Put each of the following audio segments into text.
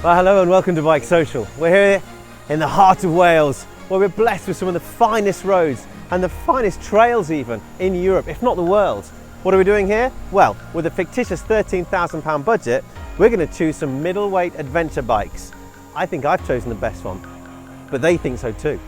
Well, hello and welcome to BikeSocial. We're here in the heart of Wales, where we're blessed with some of the finest roads and the finest trails even in Europe, if not the world. What are we doing here? Well, with a fictitious £13,000 budget, we're going to choose some middleweight adventure bikes. I think I've chosen the best one, but they think so too.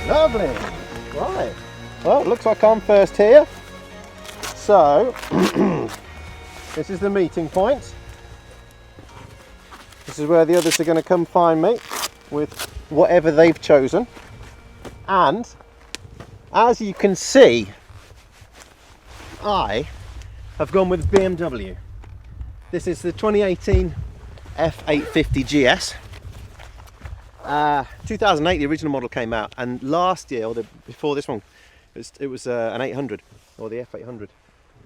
Lovely. Right. Well, it looks like I'm first here. So, this is the meeting point. This is where the others are going to come find me with whatever they've chosen. And, as you can see, I have gone with BMW. This is the 2018 F850GS. 2008 the original model came out, and last year, or before this one, it was an 800, or the F800.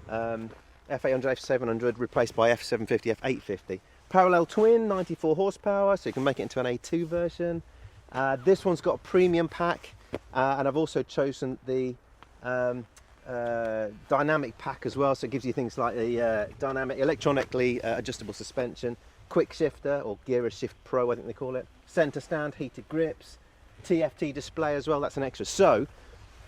F800, F700 replaced by F750, F850. Parallel twin, 94 horsepower, so you can make it into an A2 version. This one's got a premium pack, and I've also chosen the dynamic pack as well, so it gives you things like the dynamic, electronically adjustable suspension, quick shifter, or Gear Shift Pro I think they call it, centre stand, heated grips, TFT display as well, that's an extra. So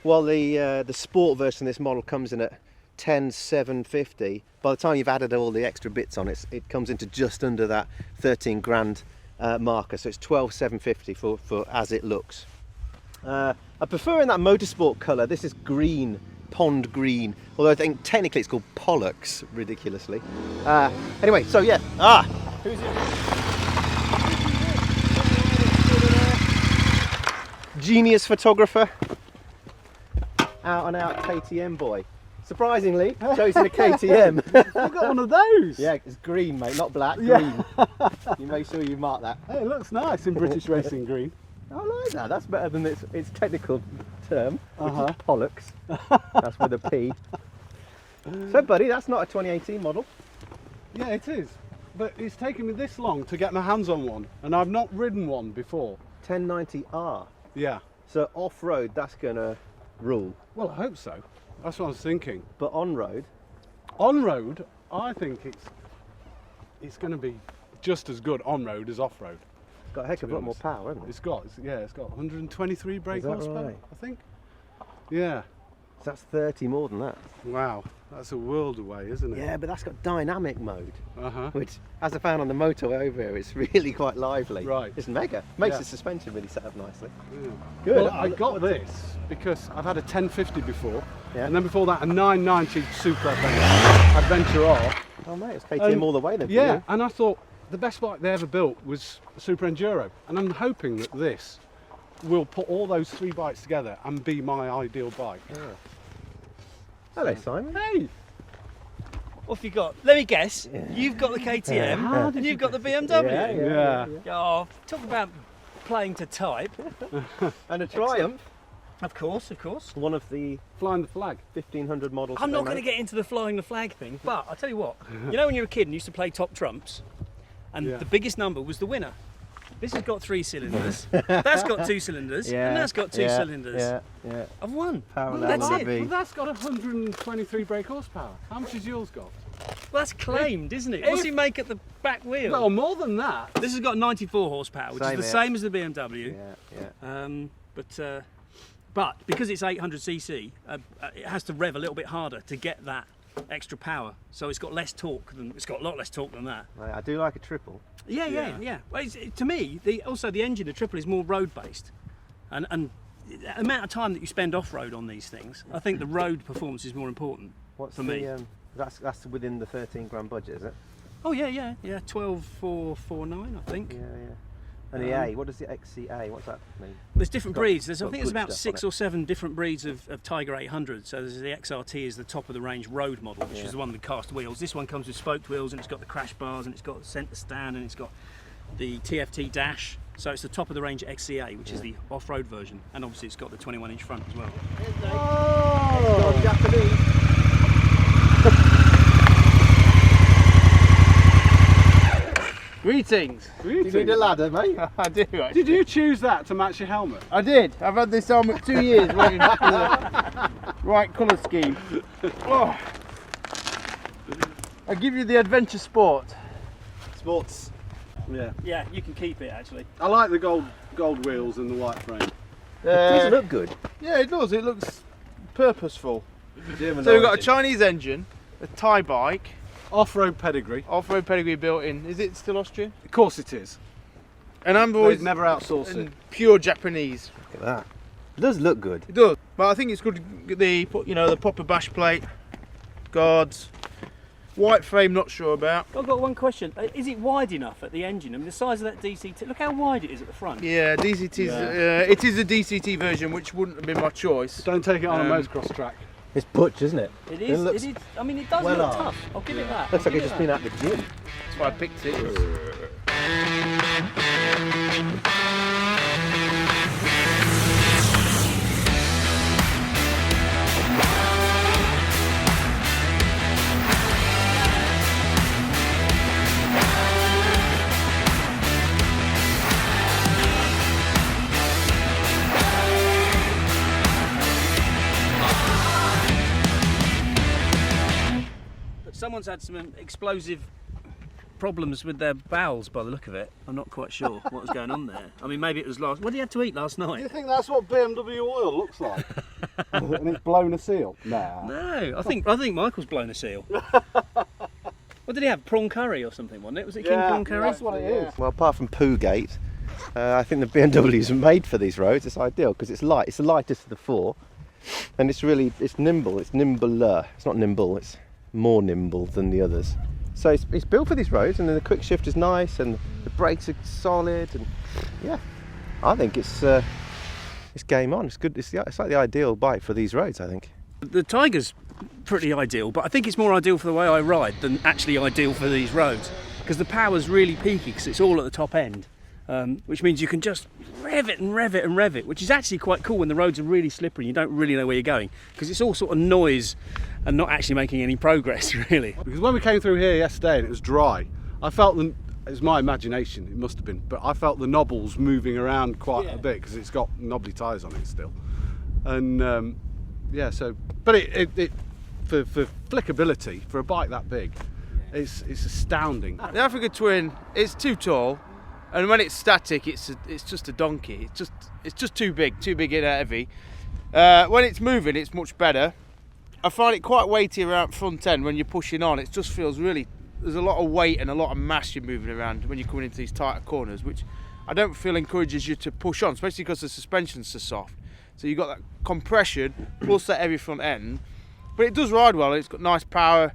while the sport version of this model comes in at 10,750, by the time you've added all the extra bits on it, it comes into just under that 13 grand marker, so it's 12,750 for as it looks. I prefer in that motorsport colour. This is green, pond green, although I think technically it's called Pollux, ridiculously. Anyway, so yeah, who's it? Genius photographer, out and out KTM boy. Surprisingly, chosen a KTM. You've got one of those. Yeah, it's green, mate, not black. Yeah. Green. You make sure you mark that. Hey, it looks nice in British racing green. I like that. That's better than its technical term, which is Pollux. That's with a P. So, buddy, that's not a 2018 model. Yeah, it is. But it's taken me this long to get my hands on one, and I've not ridden one before. 1090R. Yeah. So off-road, that's gonna rule. Well, I hope so. That's what I was thinking. But on-road? On-road, I think it's going to be just as good on-road as off-road. It's got a heck of a lot more power, hasn't it? It's got 123 brake horsepower, right? I think. Yeah. So that's 30 more than that. Wow, that's a world away, isn't it? Yeah, but that's got dynamic mode, Uh-huh. which, as I found on the motorway over here, it's really quite lively. Right. It's mega. Makes Yeah. the suspension really set up nicely. Yeah. Good. Well, I got this because I've had a 1050 before, Yeah. and then before that a 990 Super Adventure R. Oh mate, it's KTM all the way then. for Yeah, you. and I thought the best bike they ever built was a Super Enduro, and I'm hoping that this will put all those three bikes together and be my ideal bike. Yeah. Hello, Simon. Hey! What have you got? Let me guess. Yeah. You've got the KTM How and did you've got the BMW. Yeah. Oh, talk about playing to type. And a Triumph, Of course, of course. one of the Flying the flag. 1500 models. I'm that not they going to make. get into the flying the flag thing, but I'll tell you what. You know when you were a kid and used to play top trumps, and Yeah. the biggest number was the winner. This has got 3 cylinders. That's got 2 cylinders, and that's got 2 cylinders. Yeah. I've won. Parallel That's might it. be. Well, that's got 123 brake horsepower. How much has yours got? Well, that's claimed, isn't it? What's If- he make at the back wheel? Well, more than that. This has got 94 horsepower, which Same is the here. same as the BMW. Yeah. But because it's 800cc, it has to rev a little bit harder to get that extra power. So it's got less torque it's got a lot less torque than that. I do like a triple. Yeah. Well, to me, also the engine, the triple, is more road based, and the amount of time that you spend off road on these things, I think the road performance is more important. What's for the, me? That's within the 13 grand budget, is it? Oh yeah. 12,449, I think. Yeah. And the A, what does the XCA, what's that mean? There's different It's got- breeds. it's I got think there's good about stuff on 6 it. or 7 different breeds of Tiger 800. So there's the XRT is the top of the range road model, which is the one with the cast wheels. This one comes with spoked wheels, and it's got the crash bars, and it's got the centre stand, and it's got the TFT dash. So it's the top of the range XCA, which is the off-road version, and obviously it's got the 21-inch front as well. Oh, Japanese. Greetings. You need a ladder, mate. I do. Actually. Did you choose that to match your helmet? I did. I've had this helmet 2 years waiting for the right colour scheme. Oh. I give you the adventure sport. Sports. Yeah. Yeah, you can keep it actually. I like the gold wheels and the white frame. It does look good. Yeah, it does. It looks purposeful. German So we've got a origin. Chinese engine, a Thai bike, Off-road pedigree. off-road pedigree built in. Is it still Austrian? Of course it is. And I'm They've always never outsourced it. and pure Japanese. Look at that. It does look good. It does, but I think it's good. The proper bash plate, guards, white frame. Not sure about. I've got one question. Is it wide enough at the engine? I mean, the size of that DCT, look how wide it is at the front. Yeah, DCT's. It is a DCT version, which wouldn't have been my choice. Don't take it on a Um, motocross track. It's butch, isn't it? It is, looks, it is. I mean, it does well look armed. tough. I'll give it that. looks I'll like give it's it just been that. at the gym. That's why I picked it. But someone's had some explosive problems with their bowels by the look of it. I'm not quite sure what was going on there. I mean, maybe it was last. What did he have to eat last Do you night? think that's what BMW oil looks like? And it's blown a seal? Nah. No, I think Michael's blown a seal. What did he have? Prawn curry or something, wasn't it? Was it king prawn curry? That's what it is. Well, apart from Poogate, I think the BMWs are made for these roads. It's ideal because it's light. It's the lightest of the four, and it's nimble. It's nimbler. It's not nimble. It's more nimble than the others. So it's built for these roads, and then the quick shift is nice, and the brakes are solid, and yeah, I think it's game on. It's good. It's like the ideal bike for these roads, I think. The Tiger's pretty ideal, but I think it's more ideal for the way I ride than actually ideal for these roads, because the power's really peaky because it's all at the top end, which means you can just rev it and rev it and rev it, which is actually quite cool when the roads are really slippery and you don't really know where you're going, because it's all sort of noise and not actually making any progress really. Because when we came through here yesterday and it was dry, I felt it was my imagination, it must have been, but I felt the knobbles moving around quite a bit because it's got knobbly tyres on it still. And yeah, so, but it for flickability, for a bike that big, it's astounding. The Africa Twin, it's too tall, and when it's static, it's just a donkey. It's just too big and heavy. When it's moving, it's much better. I find it quite weighty around front end when you're pushing on. It just feels really, there's a lot of weight and a lot of mass you're moving around when you're coming into these tighter corners, which I don't feel encourages you to push on, especially because the suspension's so soft. So you've got that compression plus that heavy front end, but it does ride well. It's got nice power.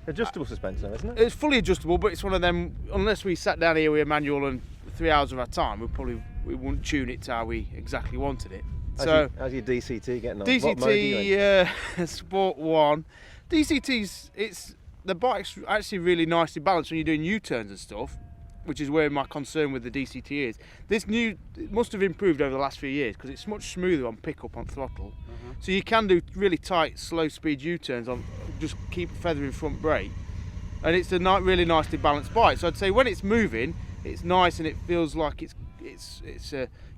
Adjustable suspension, isn't it? It's fully adjustable, but it's one of them, unless we sat down here with a manual and 3 hours of our time, we wouldn't tune it to how we exactly wanted it. How's your DCT getting on? What mode are you in? DCT Sport 1. DCT's, the bike's actually really nicely balanced when you're doing U-turns and stuff, which is where my concern with the DCT is. It must have improved over the last few years because it's much smoother on pickup on throttle. So you can do really tight, slow speed U-turns on, just keep feathering front brake. And it's a really nicely balanced bike. So I'd say when it's moving, it's nice and it feels like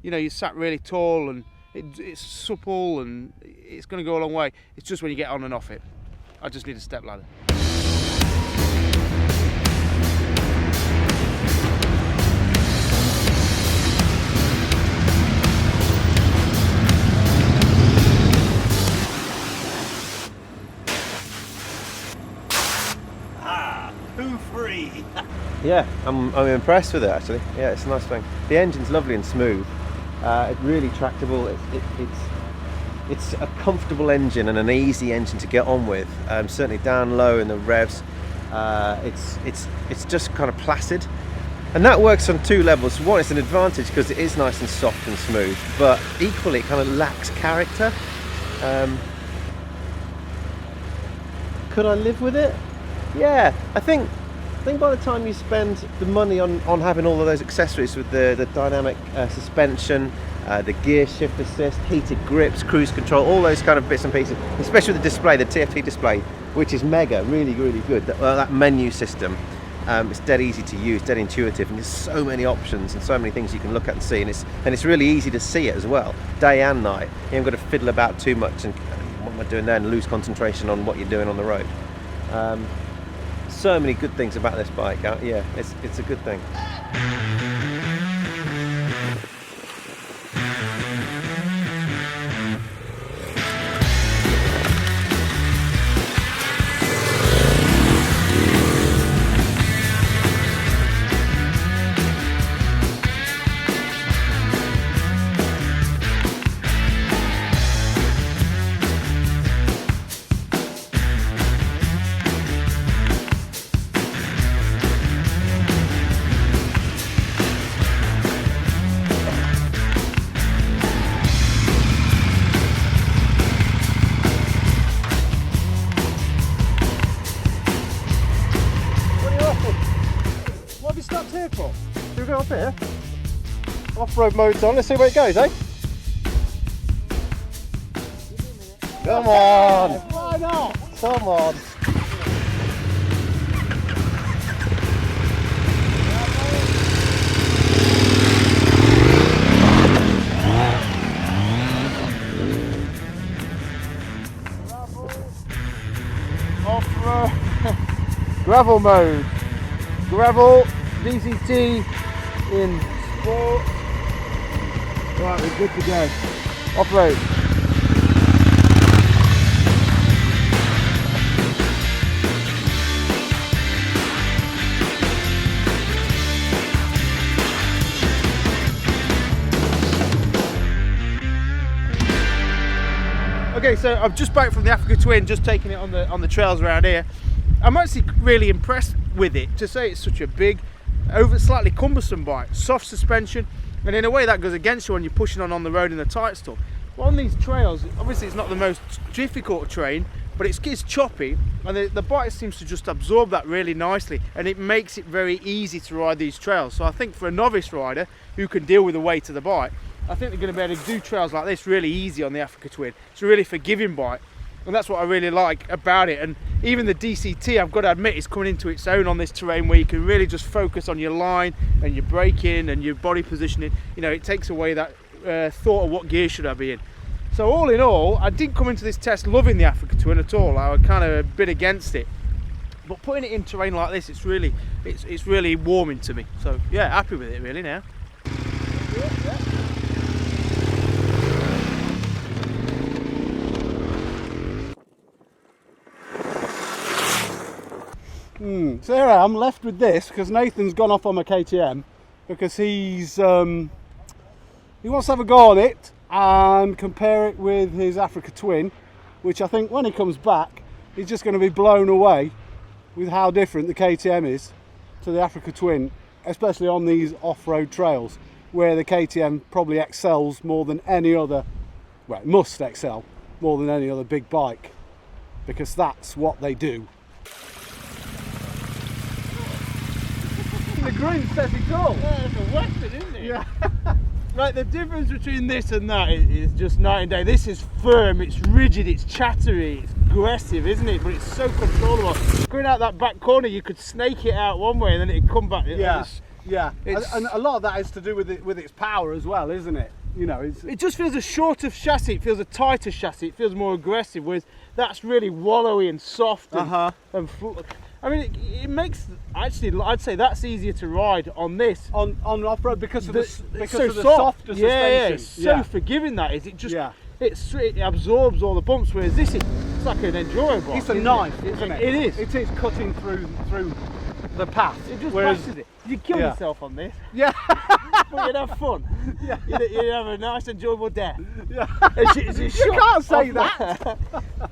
you're sat really tall and it's supple and it's going to go a long way. It's just when you get on and off it. I just need a step ladder. Yeah, I'm impressed with it actually. Yeah, it's a nice thing. The engine's lovely and smooth. It's really tractable. It's a comfortable engine and an easy engine to get on with. Certainly down low in the revs, it's just kind of placid, and that works on two levels. One, it's an advantage because it is nice and soft and smooth, but equally it kind of lacks character. Could I live with it? Yeah, I think think by the time you spend the money on having all of those accessories with the dynamic suspension, the gear shift assist, heated grips, cruise control, all those kind of bits and pieces, especially with the display, the TFT display, which is mega, really, really good. That menu system, it's dead easy to use, dead intuitive, and there's so many options and so many things you can look at and see, and it's really easy to see it as well, day and night. You haven't got to fiddle about too much and what am I doing there and lose concentration on what you're doing on the road. So many good things about this bike. Yeah, it's a good thing. Should we go up here? Off-road mode's on, let's see where it goes, eh? Come on! Why not? Come on! Off-road gravel mode. Gravel DCT in sport. Right, we're good to go. Off-road. Okay, so I'm just back from the Africa Twin, just taking it on the trails around here. I'm actually really impressed with it. To say it's such a big, slightly cumbersome bike, soft suspension, and in a way that goes against you when you're pushing on the road in the tight stuff. But on these trails, obviously it's not the most difficult terrain, but it's choppy, and the bike seems to just absorb that really nicely, and it makes it very easy to ride these trails. So I think for a novice rider who can deal with the weight of the bike, I think they're going to be able to do trails like this really easy on the Africa Twin. It's a really forgiving bike, and that's what I really like about it. And even the DCT, I've got to admit, is coming into its own on this terrain where you can really just focus on your line and your braking and your body positioning. You know, it takes away that thought of what gear should I be in. So all in all, I didn't come into this test loving the Africa Twin at all. I was kind of a bit against it. But putting it in terrain like this, it's really warming to me. So yeah, happy with it really now. So here I am left with this because Nathan's gone off on my KTM because he wants to have a go on it and compare it with his Africa Twin, which I think when he comes back he's just going to be blown away with how different the KTM is to the Africa Twin, especially on these off-road trails where the KTM probably excels more than any other, well, it must excel more than any other big bike because that's what they do. The grin says it all. Yeah, it's a weapon, isn't it? Yeah. Right, the difference between this and that is just night and day. This is firm, it's rigid, it's chattery, it's aggressive, isn't it? But it's so controllable. Going out that back corner, you could snake it out one way and then it'd come back. Yeah, and a lot of that is to do with its power as well, isn't it? You know, it just feels a shorter chassis, it feels a tighter chassis, it feels more aggressive, whereas that's really wallowy and soft and I mean, it makes, actually, I'd say that's easier to ride on this. On off-road because of the soft. softer suspension. Yeah, it's so forgiving that is. It just, it absorbs all the bumps, whereas this, it's like an enduro bike. It's a knife, isn't it? It is. It is cutting through the path. It just passes it. You'd kill yourself on this. Yeah. But you'd have fun. Yeah. You'd have a nice, enjoyable death. Yeah. You can't say that.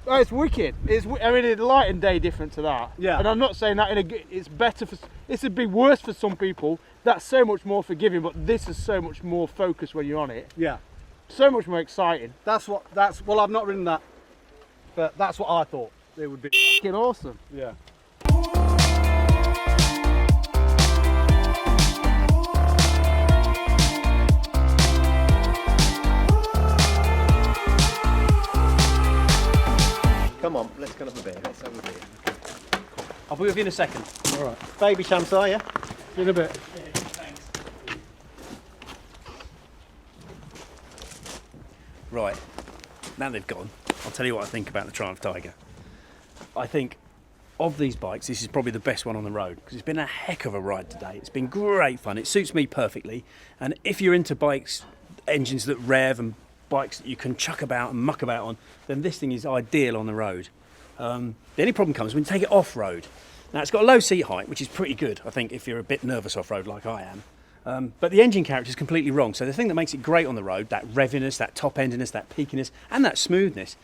Oh, it's wicked. I mean, it's light and day different to that. Yeah. And I'm not saying that it's better for. This would be worse for some people. That's so much more forgiving, but this is so much more focused when you're on it. Yeah. So much more exciting. Well, I've not ridden that, but that's what I thought it would be. Fucking awesome. Yeah. Come on, let's go have a beer. Let's have a beer. I'll be with you in a second. All right. Baby Shamsar, yeah? In a bit. Right, now they've gone, I'll tell you what I think about the Triumph Tiger. I think of these bikes, this is probably the best one on the road because it's been a heck of a ride today. It's been great fun. It suits me perfectly. And if you're into bikes, engines that rev and bikes that you can chuck about and muck about on, then this thing is ideal on the road. The only problem comes when you take it off-road. Now it's got a low seat height, which is pretty good, I think, if you're a bit nervous off-road like I am. But the engine character is completely wrong. So the thing that makes it great on the road, that reviness, that top-endiness, that peakiness, and that smoothness,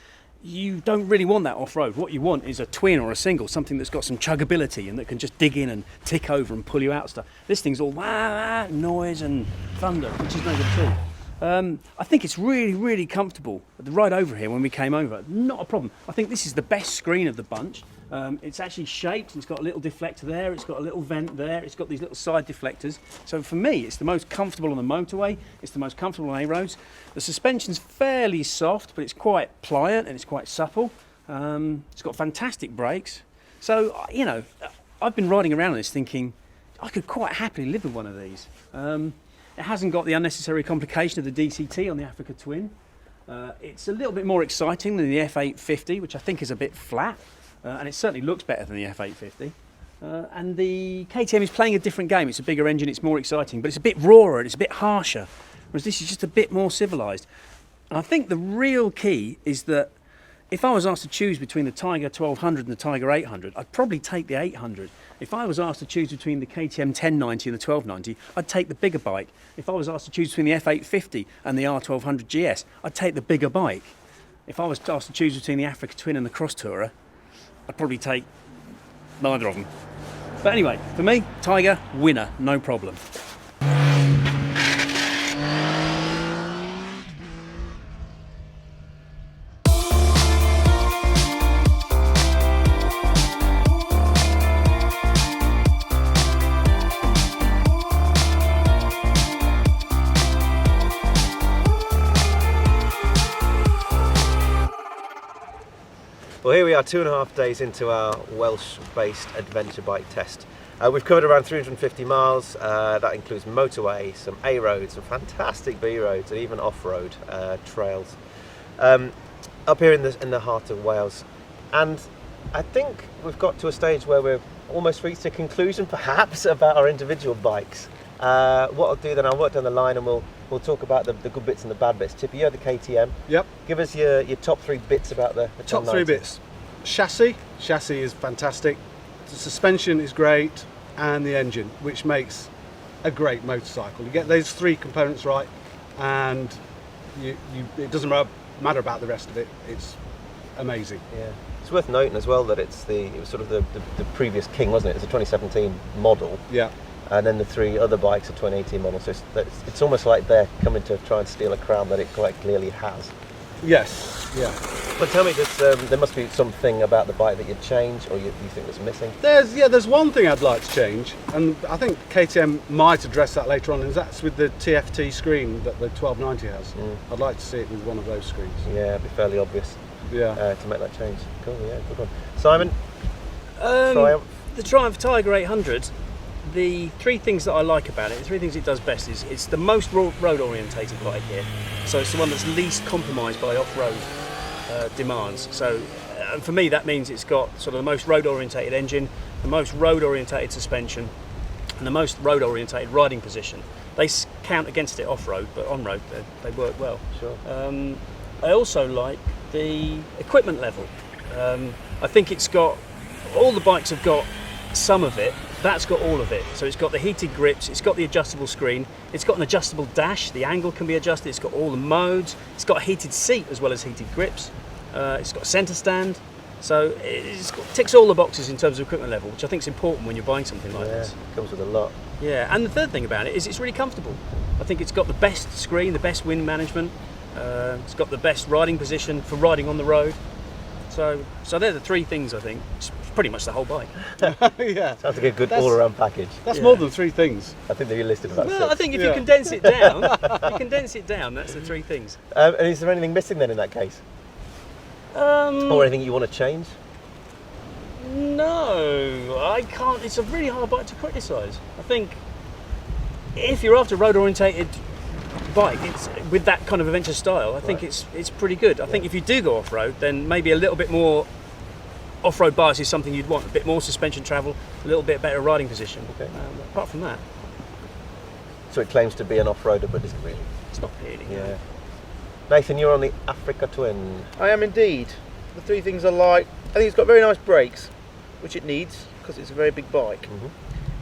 you don't really want that off-road. What you want is a twin or a single, something that's got some chuggability and that can just dig in and tick over and pull you out stuff. This thing's all wah, noise and thunder, which is no good at all. I think it's really, really comfortable. The ride over here when we came over, not a problem. I think this is the best screen of the bunch. It's actually shaped, it's got a little deflector there, it's got a little vent there, it's got these little side deflectors. So for me, it's the most comfortable on the motorway, it's the most comfortable on A-roads. The suspension's fairly soft, but it's quite pliant and it's quite supple. It's got fantastic brakes. So, you know, I've been riding around on this thinking, I could quite happily live with one of these. It hasn't got the unnecessary complication of the DCT on the Africa Twin. It's a little bit more exciting than the F850, which I think is a bit flat. And it certainly looks better than the F850. And the KTM is playing a different game. It's a bigger engine, it's more exciting, but it's a bit rawer and it's a bit harsher, whereas this is just a bit more civilised. And I think the real key is that if I was asked to choose between the Tiger 1200 and the Tiger 800, I'd probably take the 800. If I was asked to choose between the KTM 1090 and the 1290, I'd take the bigger bike. If I was asked to choose between the F850 and the R1200GS, I'd take the bigger bike. If I was asked to choose between the Africa Twin and the Cross Tourer, I'd probably take neither of them. But anyway, for me, Tiger, winner, no problem. Well, here we are 2.5 days into our Welsh-based adventure bike test. We've covered around 350 miles. That includes motorway, some A roads, some fantastic B roads, and even off-road trails. Up here in the heart of Wales, and I think we've got to a stage where we've almost reached a conclusion, perhaps, about our individual bikes. What I'll do then, I'll work down the line and we'll talk about the good bits and the bad bits. Tippy, you're the KTM. Yep. Give us your top 3 bits about the Top 1090. 3 bits. Chassis is fantastic. The suspension is great, and the engine, which makes a great motorcycle. You get those 3 components right, and it doesn't matter about the rest of it. It's amazing. Yeah. It's worth noting as well that it was sort of the previous king, wasn't it? It's a 2017 model. Yeah. And then the 3 other bikes are 2018 models. So it's almost like they're coming to try and steal a crown that it quite clearly has. Yes. Yeah. But tell me, there must be something about the bike that you'd change, or you think was missing? There's one thing I'd like to change, and I think KTM might address that later on, and that's with the TFT screen that the 1290 has. I'd like to see it with one of those screens. Yeah, it'd be fairly obvious. Yeah. To make that change. Cool. Yeah, good one. Simon. The Triumph Tiger 800. The 3 things that I like about it, the 3 things it does best is it's the most road orientated bike here. So it's the one that's least compromised by off-road demands. So for me that means it's got sort of the most road orientated engine, the most road orientated suspension, and the most road orientated riding position. They count against it off-road, but on-road they work well. Sure. I also like the equipment level. I think it's got, all the bikes have got some of it. That's got all of it. So it's got the heated grips, it's got the adjustable screen, it's got an adjustable dash, the angle can be adjusted, it's got all the modes, it's got a heated seat as well as heated grips, it's got a centre stand. So it ticks all the boxes in terms of equipment level, which I think is important when you're buying something like this. It comes with a lot. Yeah, and the third thing about it is it's really comfortable. I think it's got the best screen, the best wind management, it's got the best riding position for riding on the road. So they're the 3 things I think. It's pretty much the whole bike. Yeah. Sounds like a good all-around package. That's more than 3 things. I think that you listed about 6. I think if you condense it down, that's the 3 things. And is there anything missing then in that case? Or anything you want to change? No, I can't. It's a really hard bike to criticise. I think if you're after a road-orientated bike, it's with that kind of adventure style. I think it's pretty good. I think if you do go off-road, then maybe a little bit more off-road bias is something you'd want. A bit more suspension travel, a little bit better riding position. Okay. Apart from that, So it claims to be an off-roader, but isn't really. it's not really. Yeah. Nathan, you're on the Africa Twin. I am indeed. The three things I like: I think it's got very nice brakes, which it needs because it's a very big bike.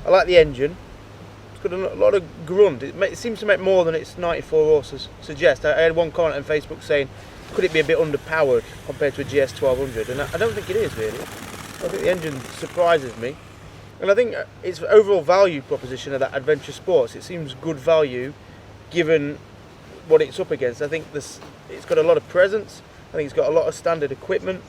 I like the engine. It's got a lot of grunt. It seems to make more than its 94 horses suggest. I had one comment on Facebook saying, could it be a bit underpowered compared to a GS 1200? And I don't think it is really. I think the engine surprises me. And I think its overall value proposition of that adventure sports, it seems good value given what it's up against. I think it's got a lot of presence. I think it's got a lot of standard equipment.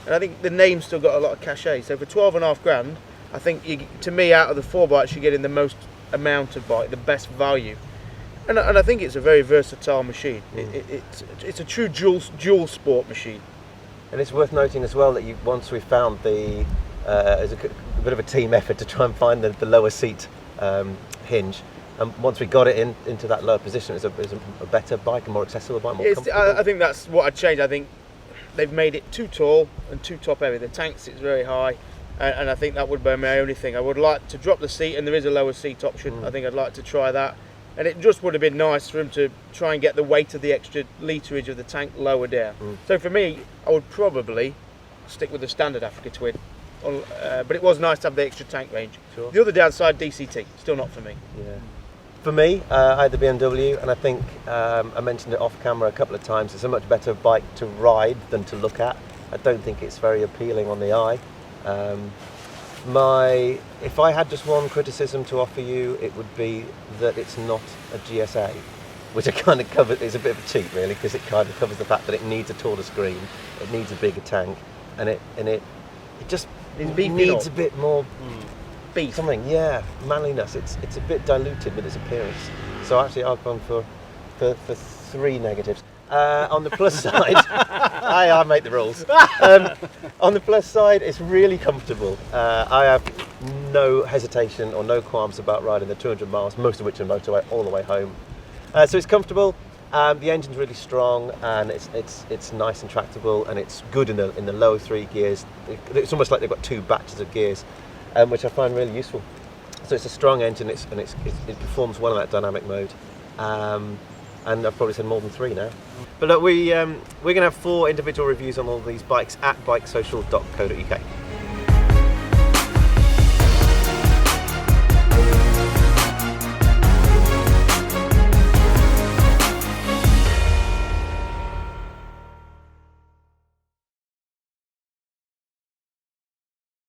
And I think the name's still got a lot of cachet. So for 12.5 grand, I think to me, out of the 4 bikes, you're getting the most amount of bike, the best value. And I think it's a very versatile machine. It's a true dual sport machine. And it's worth noting as well that once we found it was a bit of a team effort to try and find the lower seat hinge. And once we got it into that lower position, it was a better bike, a more accessible bike, more comfortable. I think that's what I'd change. I think they've made it too tall and too top heavy. The tank sits very high, and I think that would be my only thing. I would like to drop the seat, and there is a lower seat option. I think I'd like to try that. And it just would have been nice for him to try and get the weight of the extra literage of the tank lower down. So for me, I would probably stick with the standard Africa Twin. But it was nice to have the extra tank range. Sure. The other downside, DCT, still not for me. Yeah. For me, I had the BMW, and I think I mentioned it off camera a couple of times. It's a much better bike to ride than to look at. I don't think it's very appealing on the eye. If I had just one criticism to offer you, it would be that it's not a GSA, which it kind of covers. It's a bit of a cheat, really, because it kind of covers the fact that it needs a taller screen, it needs a bigger tank, and it just needs a bit more Beef. something. Yeah, manliness. It's a bit diluted with its appearance. So actually, I've gone for 3 negatives. On the plus side, I make the rules. On the plus side, it's really comfortable. I have no hesitation or no qualms about riding the 200 miles, most of which are motorway, all the way home. So it's comfortable. The engine's really strong, and it's nice and tractable, and it's good in the lower 3 gears. It's almost like they've got 2 batches of gears, which I find really useful. So it's a strong engine, it performs well in that dynamic mode. And I've probably said more than 3 now. But look, we're going to have 4 individual reviews on all these bikes at BikeSocial.co.uk.